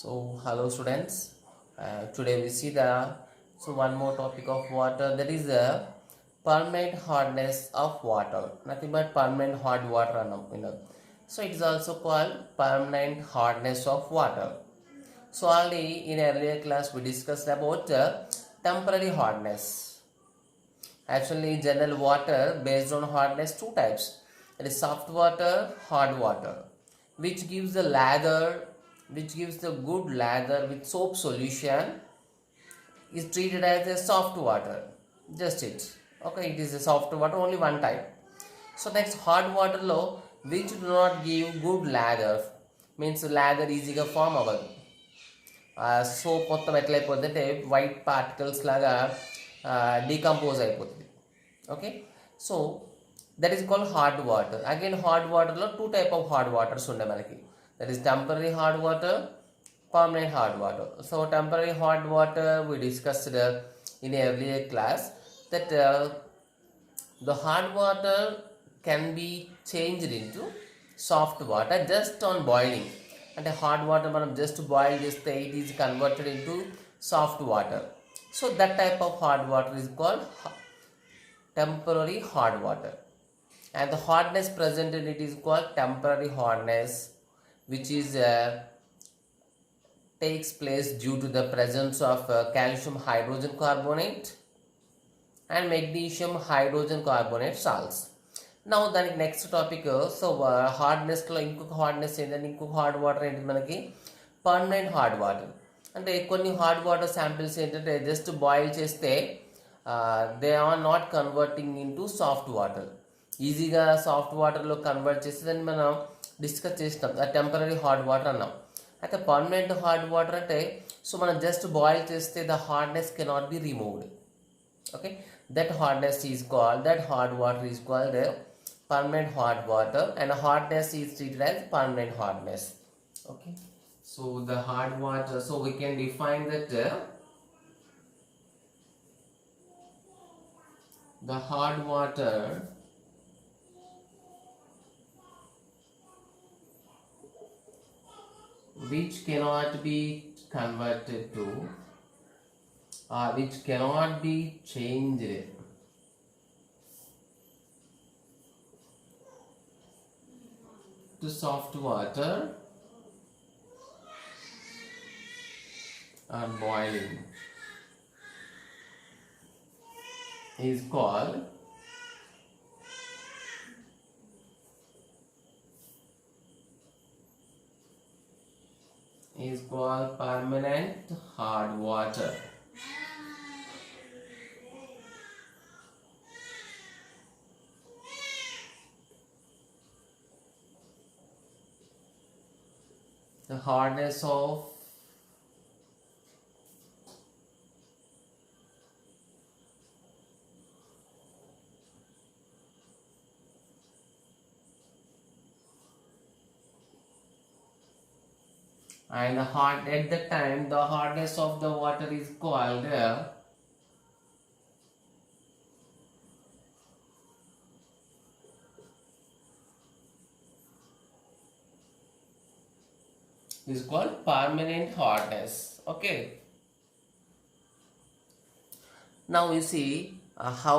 Hello students. Today we see the one more topic of water, that is the permanent hardness of water. Nothing but permanent hard water, So it is also called permanent hardness of water. So already in earlier class we discussed about temporary hardness. Actually, general water based on hardness two types. It is soft water, hard water, which gives the lather, which gives the good lather with soap solution, is treated as a soft water. Just it. Okay, it is a soft water, only one type. So next hard water low, which do not give good lather, means lather ఈజీగా form అవ్వదు. Soap మొత్తం ఎట్లయిపోతుందంటే white particles లాగా decompose అయిపోతుంది. Okay, so that is called hard water. Again hard వాటర్లో two type of hard waters ఉండే మనకి, that is temporary hard water, permanent hard water. So temporary hard water we discussed in a earlier class that the hard water can be changed into soft water just on boiling. And a hard water మనం just boil చేస్తే it is converted into soft water. So that type of hard water is called temporary hard water. And the hardness present in it is called temporary hardness, which is takes place due to the presence of calcium hydrogen carbonate and magnesium hydrogen carbonate salts. Now దానికి next topic, so హార్డ్నెస్లో ఇంకొక hardness ఏంటంటే ఇంకొక hard water ఏంటి మనకి permanent hard water. అంటే కొన్ని hard water samples ఏంటంటే just boil చేస్తే they are not converting into soft water. ఈజీగా సాఫ్ట్ వాటర్లో కన్వర్ట్ చేస్తే దాన్ని మనం డిస్కస్ చేసినాం, టెంపరీ హార్డ్ వాటర్ అన్నాం. అయితే పర్మనెంట్ హార్డ్ వాటర్ అంటే సో మనం జస్ట్ బాయిల్ చేస్తే the hardness cannot be removed. Okay, that hardness is called, that hard water is called permanent hard water, and hardness is treated as permanent hardness. Okay, so the hard water, so we can define that the hard water which cannot be converted to which cannot be changed to soft water or boiling is called permanent hard water. The hardness of and the hard at the time the hardness of the water is called permanent hardness. Okay, now you see how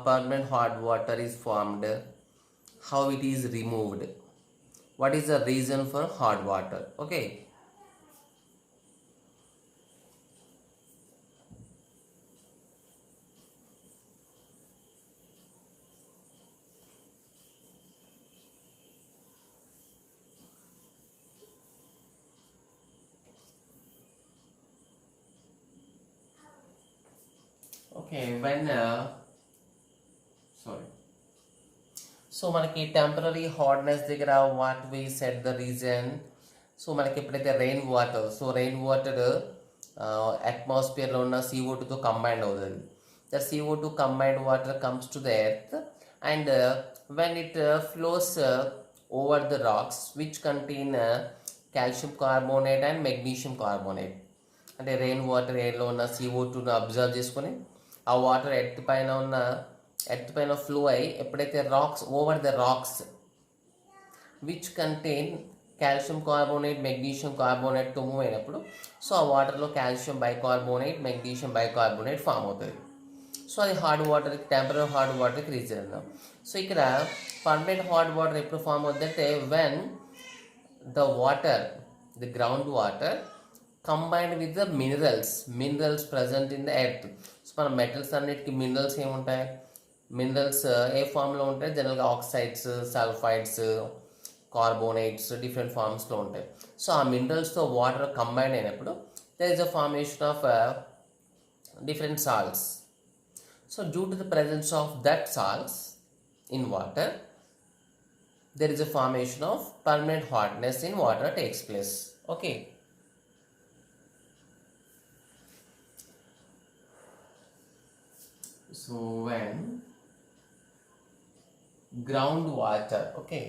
permanent hard water is formed, how it is removed, what is the reason for hard water. Okay, okay, when sorry, so మనకి temporary hardness దగ్గర what we set the reason. So మనకి ఎప్పుడైతే rain water అట్మాస్ఫియర్లో ఉన్న CO2తో combined అవుతుంది. The CO2 combined water comes to the earth and when it flows over the rocks which contain calcium carbonate and magnesium carbonate. అంటే rain water ఎయిర్లో ఉన్న CO2ను అబ్జర్వ్ చేసుకొని ఆ వాటర్ ఎర్త్ పైన ఫ్లో అయ్యి ఎప్పుడైతే rocks over the rocks which contain calcium carbonate magnesium కార్బోనేట్తో మూవ్ అయినప్పుడు సో ఆ వాటర్లో calcium bicarbonate magnesium bicarbonate form అవుతుంది. సో అది హార్డ్ వాటర్కి టెంపరీ హార్డ్ వాటర్కి రీజన్ అన్నాం. సో ఇక్కడ పర్మనెంట్ హార్డ్ వాటర్ ఎప్పుడు ఫామ్ అవుతుందంటే when the water the ground water combined with the minerals present in the earth. So మన మెటల్స్ అన్నిటికీ మినరల్స్ ఏముంటాయి, మినరల్స్ ఏ ఫామ్లో ఉంటాయి, జనరల్గా ఆక్సైడ్స్, సల్ఫైడ్స్, కార్బోనేట్స్ డిఫరెంట్ ఫార్మ్స్లో ఉంటాయి. సో ఆ మినరల్స్తో వాటర్ కంబైన్ అయినప్పుడు there is a formation of different salts. So due to the presence of that salts in water, there is a formation of permanent hardness in water takes place. Okay. So when groundwater, okay,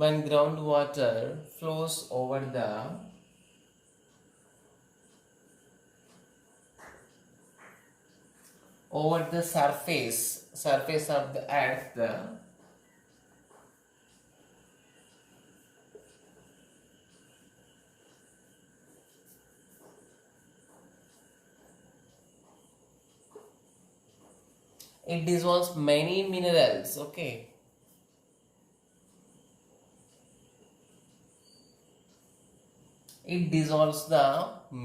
when groundwater flows over the surface of the earth, it dissolves many minerals. Okay. It dissolves the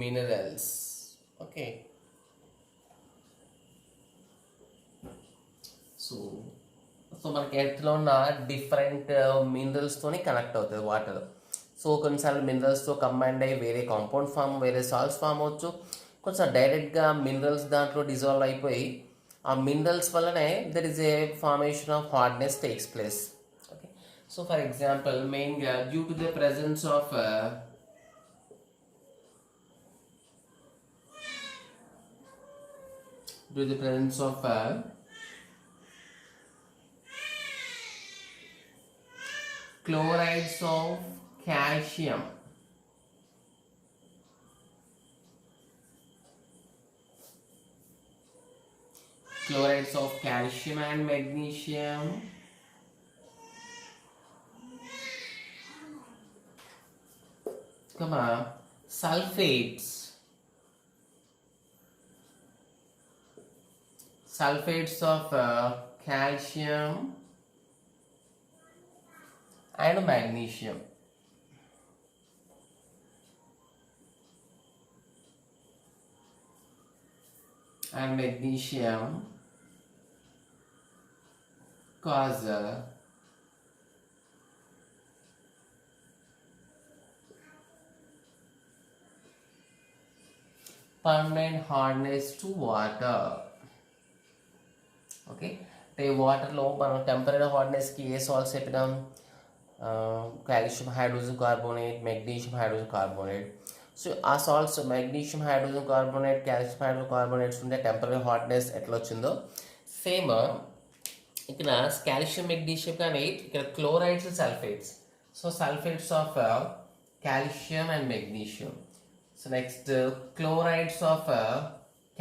minerals. Okay. So మనకి ఎర్త్లో ఉన్న different మినరల్స్తోని connect అవుతుంది water. So కొన్నిసార్లు మినరల్స్తో combined అయ్యి వేరే compound form, వేరే salts form అవ్వచ్చు. కొంచెం డైరెక్ట్గా మినరల్స్ దాంట్లో డిజాల్వ్ అయిపోయి ఆ మినరల్స్ వల్లనే there is a formation of hardness takes place. Okay. So for example మెయిన్గా due to the presence of chlorides of calcium, and magnesium, sulfates of calcium and magnesium. Cause permanent hardness to water. Okay. అంటే వాటర్లో మనం temporary హార్డ్నెస్కి ఏ salts చెప్పినాం, calcium hydrogen carbonate, magnesium hydrogen carbonate. So ఆ salts magnesium hydrogen carbonate, calcium hydrogen carbonates ఉంటే temporary hardness ఎట్లా వచ్చిందో సేమ్ ఇక్కడ కాల్షియం మెగ్నీషియం కానీ ఇక్కడ chlorides sulphates. So sulphates of calcium and magnesium. So next chlorides of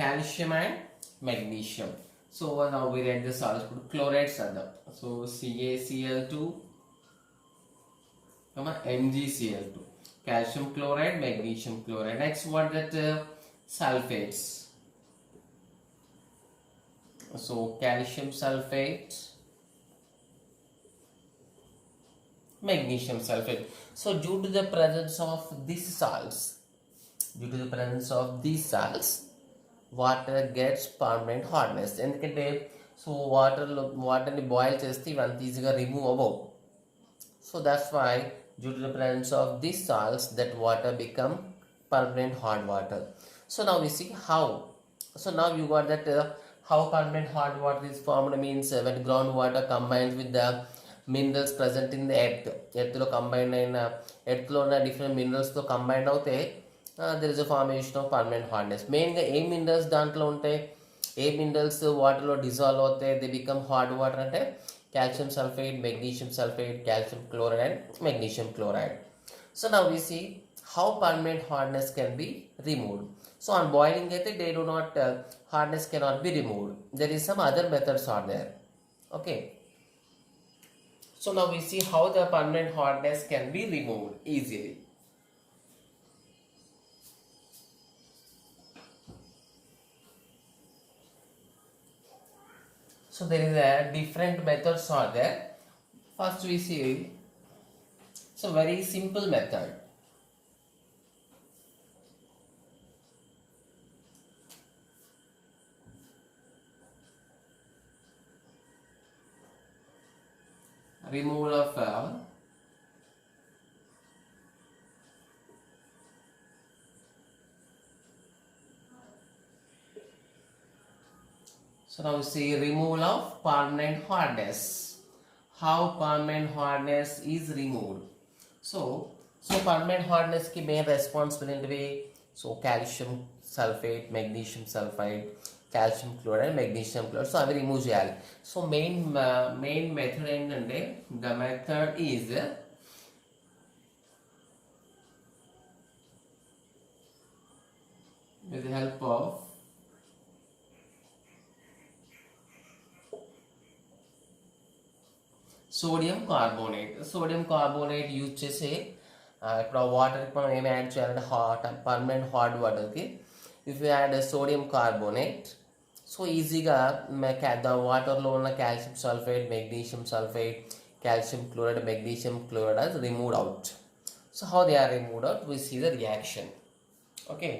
calcium and magnesium. So now we write the salts. Chlorides are the so CaCl2, MgCl2, calcium chloride, magnesium chloride. Next, what that sulfates. So calcium sulfate, magnesium sulfate. So due to the presence of these salts, water gets permanent hardness. ఎందుకంటే so వాటర్ని boil చేస్తే ఇవంత ఈజీగా remove అవ్వవు. So that's why due to the presence of these salts that water become permanent hard water. So now we see how. So now you got that how permanent hard water is formed means when ground water combines with the minerals present in the ఎర్త్లో combine అయిన ఎర్త్లో ఉన్న different మినరల్స్తో combined అవుతే there is a formation of permanent hardness. మెయిన్గా ఏ minerals దాంట్లో ఉంటాయి, ఏ మినరల్స్ వాటర్లో డిజాల్వ్ అవుతాయి, దే బికమ్ హార్డ్ వాటర్ అంటే calcium sulphate, magnesium sulphate, calcium chloride and magnesium chloride. So now we see how permanent hardness can be removed. So on boiling it, they do not hardness cannot be removed. There is some other methods are there. Okay, so now we see how the permanent hardness can be removed easily. So there is a different methods are there. First we see, so very simple method. Removal of so now we see removal of permanent hardness. How permanent hardness is removed. So permanent hardness ki main responsibility, so calcium sulfate, magnesium sulfide, calcium chloride, magnesium chloride. So avi remove cheyali. So main method endante, the method is with the help of sodium carbonate use చేసి ఇప్పుడు ఆ వాటర్కి మనం ఏమి add చేయాలంటే permanent hot వాటర్కి if you add sodium carbonate, so ఈజీగా వాటర్లో ఉన్న calcium sulphate, magnesium sulphate, calcium chloride, magnesium chloride removed out. So how they are removed out, we see the reaction. Okay,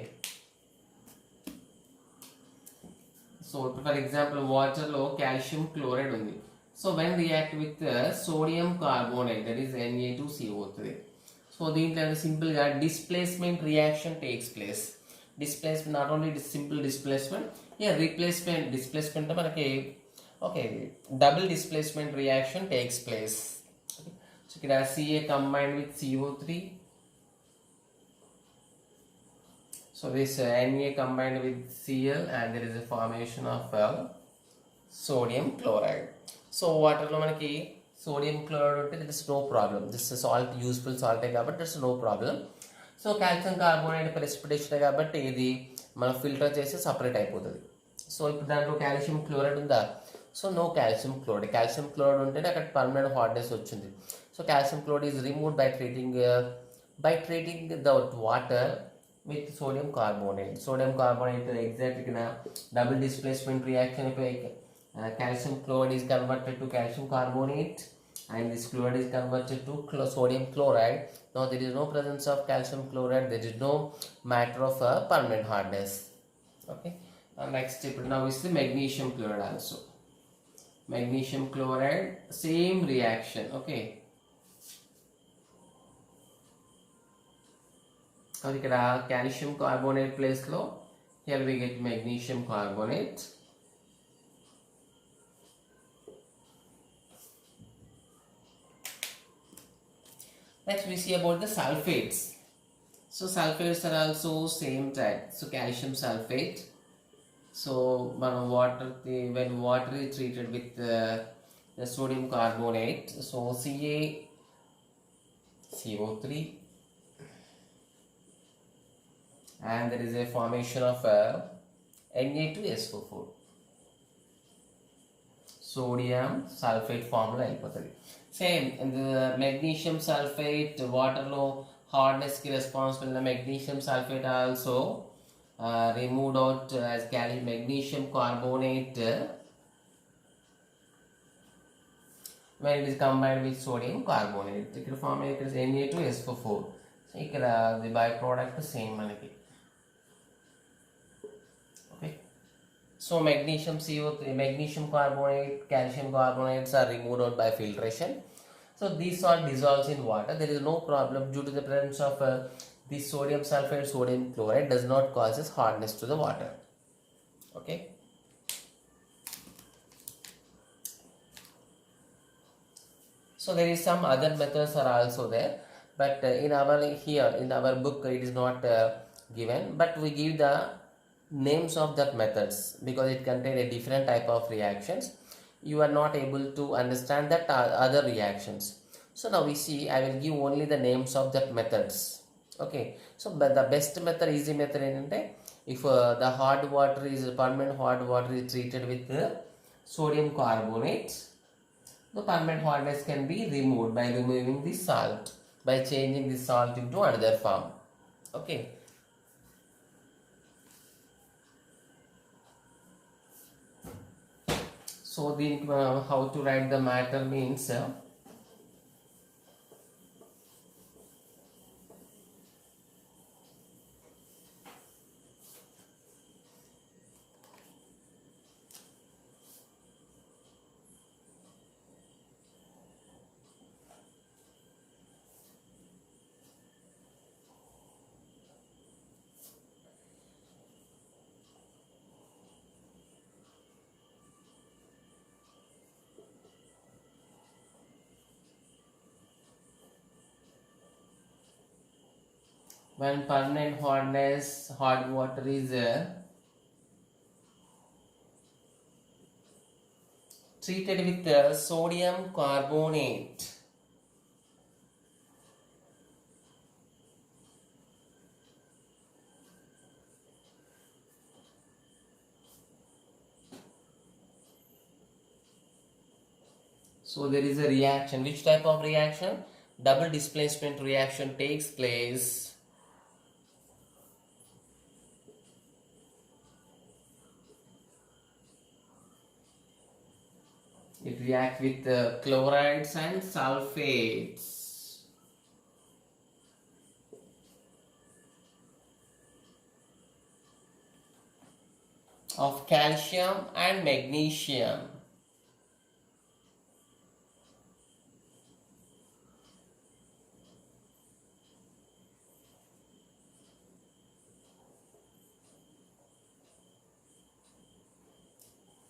so for example వాటర్లో కాల్షియం క్లోరైడ్ ఉంది. So when react with sodium carbonate, that is Na2CO3. So దీంట్లో simple గా displacement reaction takes place. Displacement, not only simple displacement, displacement మనకి double displacement reaction takes place. So ఇక్కడ Ca combined with CO3. So this Na combined with Cl and there is a formation of sodium chloride. So వాటర్లో మనకి sodium chloride ఉంటే it is no problem, this salt useful సాల్టే కాబట్టి it's no problem. So calcium carbonate precipitation కాబట్టి ఇది మనం filter చేసి separate అయిపోతుంది. సో ఇప్పుడు దాంట్లో కాల్షియం క్లోరైడ్ ఉందా, so no calcium chloride. Calcium chloride ఉంటేనే అక్కడ పర్మనెంట్ హార్డ్నెస్ వచ్చింది. So calcium chloride is removed by treating the water with sodium carbonate. Sodium carbonate ఎగ్జాక్ట్గా డబుల్ డిస్ప్లేస్మెంట్ రియాక్షన్ అయిపోయి calcium chloride is converted to calcium carbonate and this chloride is converted to sodium chloride. Now there is no presence of calcium chloride, there is no matter of permanent hardness. Okay, next step now is the magnesium chloride also. Magnesium chloride, same reaction. Okay, so ikkada calcium carbonate place lo here we get magnesium carbonate. Next we see about the sulfates. So sulfates are also same type. So calcium sulfate. So when water is treated with the sodium carbonate, so CaCO3 and there is a formation of Na2SO4. Sodium sulfate formula అయిపోతుంది. Same in the magnesium sulfate, water low hardness ki responsible. The magnesium sulfate also removed out as magnesium carbonate when it is combined with sodium carbonate. Ikkada form is Na2SO4. So ikkada the byproduct same manaki. Okay, so magnesium CO3, magnesium carbonate, calcium carbonates are removed out by filtration. So these salt dissolves in water. There is no problem due to the presence of the sodium sulfate, sodium chloride does not causes hardness to the water. Okay. So there is some other methods are also there, but in our book it is not given, but we give the names of that methods because it contains a different type of reactions. You are not able to understand that other reactions. So now we see, I will give only the names of that methods. Okay, so but the best method, easy method ఏంటంటే if the hard water is permanent hard water is treated with sodium carbonate, the permanent hardness can be removed by removing the salt, by changing the salt into another form. Okay, so the how to write the matter means when permanent hardness hard water is treated with sodium carbonate. So there is a reaction. Which type of reaction? Double displacement reaction takes place. It reacts with chlorides and sulfates of calcium and magnesium.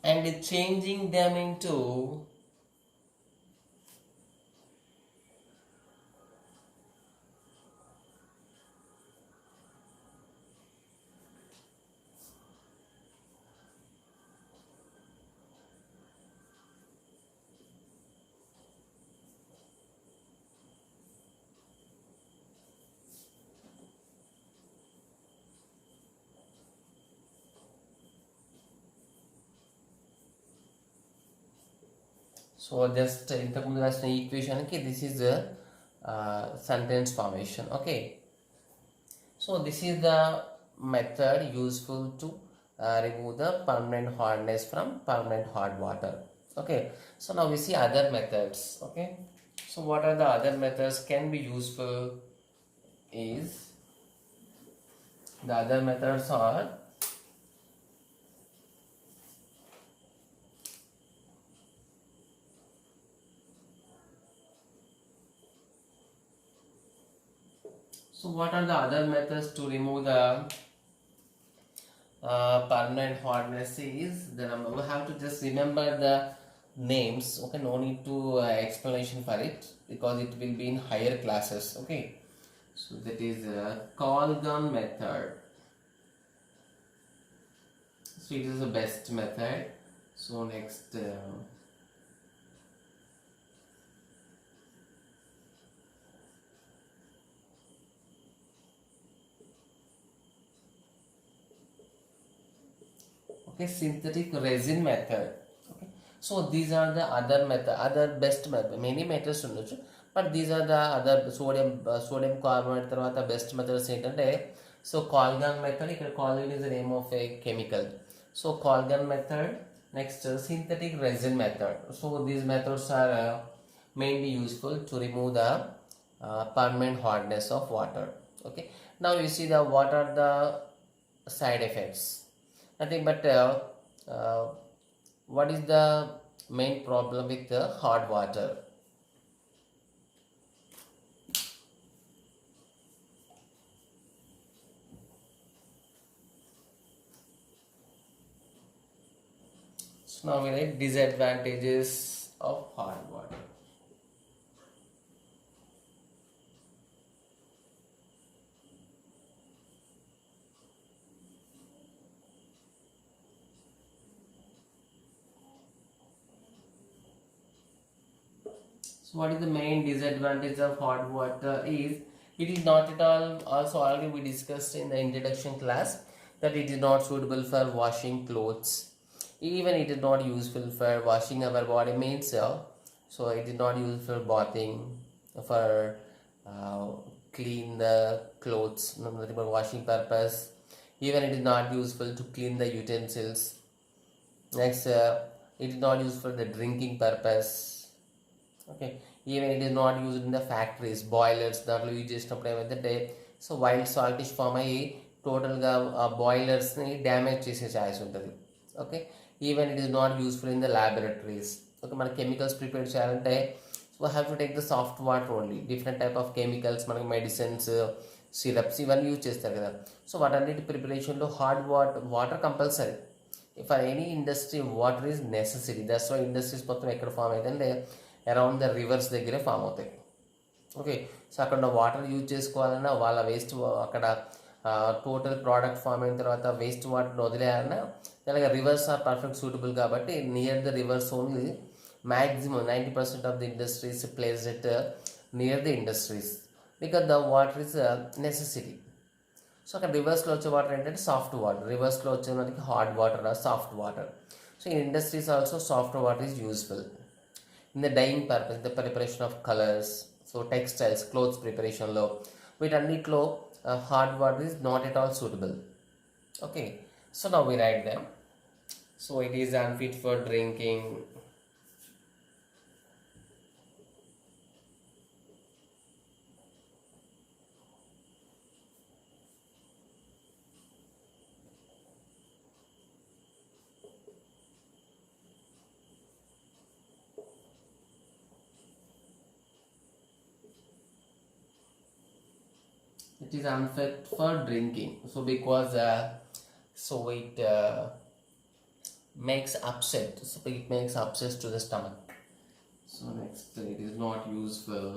And changing them into so just ఇంతకుముందు రాసిన ఈక్వేషన్కి this is the sentence formation. Okay, so this is the method useful to remove the permanent hardness from permanent hard water. Okay, so now we see other methods. Okay, so what are the other methods can be useful is the other methods are so what are the other methods to remove the permanent hardness is the number. We have to just remember the names. Okay, no need to explanation for it because it will be in higher classes. Okay, so that is Colgan method. So it is the best method. So next okay, synthetic resin method. Okay, so these are the other method, other best method. Many methods ఉండొచ్చు, but these are the other sodium carbonate తర్వాత best methods ఏంటంటే so Colgan method. ఇక్కడ Colgan is the name of a chemical. So Colgan method. Next synthetic resin method. So these methods are mainly useful to remove the permanent hardness of water. Okay, now you see the what are the side effects. Nothing but what is the main problem with the hard water? So now we write disadvantages of hard water. So what is the main disadvantage of hot water is It is not at all, also already we discussed in the introduction class that it is not suitable for washing clothes. Even it is not useful for washing our body means, so it is not used for bathing, for uh, clean the clothes, nothing for washing purpose. Even it is not useful to clean the utensils. Next, it is not used for the drinking purpose. Okay, even it is not used in the factories, boilers దాంట్లో use చేసినప్పుడు ఏమైందంటే so wild saltish form అయ్యి టోటల్గా ఆ బాయిలర్స్ని damage చేసే choice ఉంటుంది. Okay, even it is not useful in the laboratories. Okay, మన కెమికల్స్ ప్రిపేర్ చేయాలంటే so have to take the soft water only. Different type of chemicals మనకి మెడిసిన్స్, సిరప్స్ ఇవన్నీ యూజ్ చేస్తారు కదా. సో వాటన్నిటి ప్రిపరేషన్లో hard water compulsory. For any industry water is necessary. That's why industries మొత్తం ఎక్కడ ఫామ్ అవుతుందంటే అరౌండ్ ద రివర్స్ దగ్గరే ఫామ్ అవుతాయి. ఓకే, సో అక్కడ వాటర్ యూజ్ చేసుకోవాలన్నా వాళ్ళ వేస్ట్ అక్కడ టోటల్ ప్రోడక్ట్ ఫామ్ అయిన తర్వాత వేస్ట్ వాటర్ని వదిలేయాలన్నా అలాగే రివర్స్ ఆర్ పర్ఫెక్ట్ సూటబుల్ కాబట్టి near the reverse only maximum 90% of the industries place it near the industries because the water is necessary. So అక్కడ రివర్స్లో వచ్చే వాటర్ ఏంటంటే సాఫ్ట్ వాటర్, రివర్స్లో వచ్చే మనకి hard water or soft water. So in industries also soft water is useful in the dyeing purpose, the preparation of colors, so textiles, clothes preparation lo వీటన్నిటిలో hard water is not at all suitable. Okay, so now we write them. So it is unfit for drinking. It is unfit for drinking. So because so it makes upset. So it makes upset to the stomach. So next, it is not useful.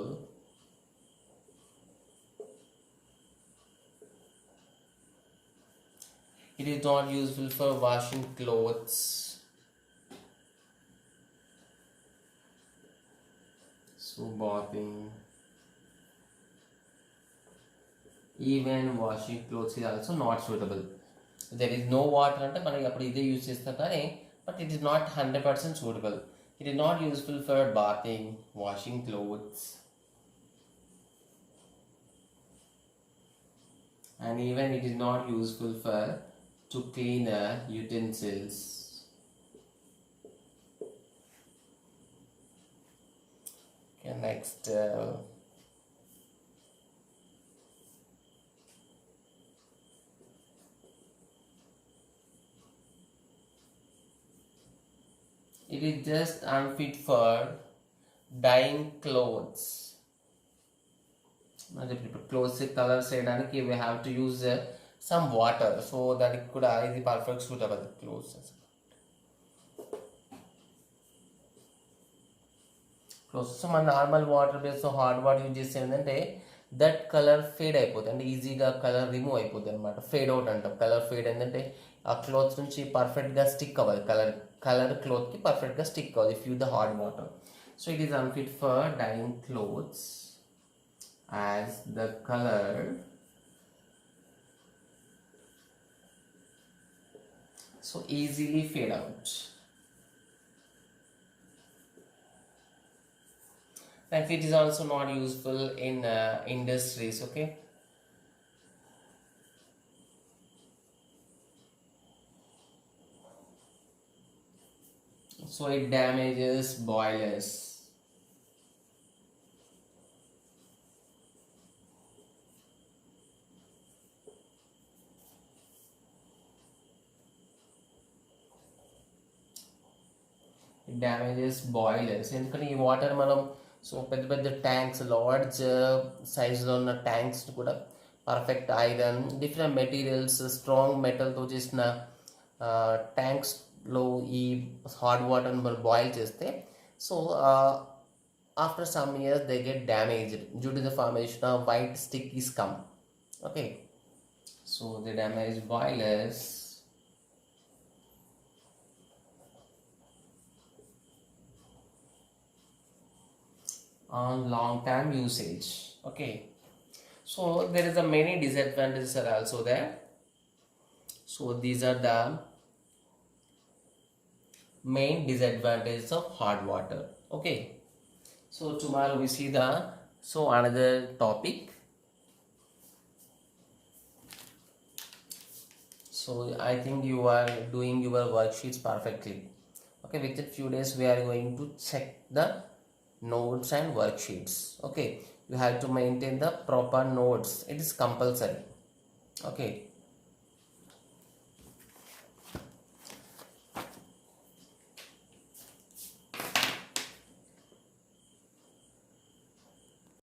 It is not useful for washing clothes. So bathing. Even washing clothes is also not suitable. There is no water అంటే మనకి అప్పుడు ఇదే use చేస్తాం కానీ but it is not 100% suitable. It is not useful for bathing, washing clothes, and even it is not useful for to clean utensils. Okay, next. It is just unfit for dyeing clothes. Clothes colours వేయడానికి we have to use some water. So దానికి కూడా ఇది perfect suitable clothes. So మన normal water base hard water use చేస్తే ఏంటంటే that colour fade అయిపోతుంది, అంటే ఈజీగా కలర్ రిమూవ్ అయిపోతుంది అనమాట. ఫేడ్ అవుట్ అంటాం. కలర్ ఫేడ్ ఏంటంటే ఆ క్లాత్స్ నుంచి పర్ఫెక్ట్గా స్టిక్ అవ్వాలి, కలర్ క్లాత్కి పర్ఫెక్ట్గా స్టిక్ అవ్వాలి if you the hard water. So it is unfit for dyeing clothes as the colour so easily fade out. And it is also not useful in industries. Okay, so it damages boilers. It damages boilers. ఎందుకంటే ఈ water మనం so పెద్ద పెద్ద tanks, large సైజులో ఉన్న tanks కూడా perfect iron, different materials, strong మెటల్తో చేసిన ట్యాంక్స్లో ఈ హాట్ వాటర్ని మనం బాయిల్ చేస్తే so after some years they get damaged due to the formation of white sticky scum. Okay, so they damage boilers on long term usage. Okay, So there is a many disadvantages are also there. So these are the main disadvantages of hot water. Okay, so tomorrow we see the another topic. So I think you are doing your worksheets perfectly. Okay, within few days we are going to check the notes and worksheets. Okay, you have to maintain the proper notes. It is compulsory. Okay,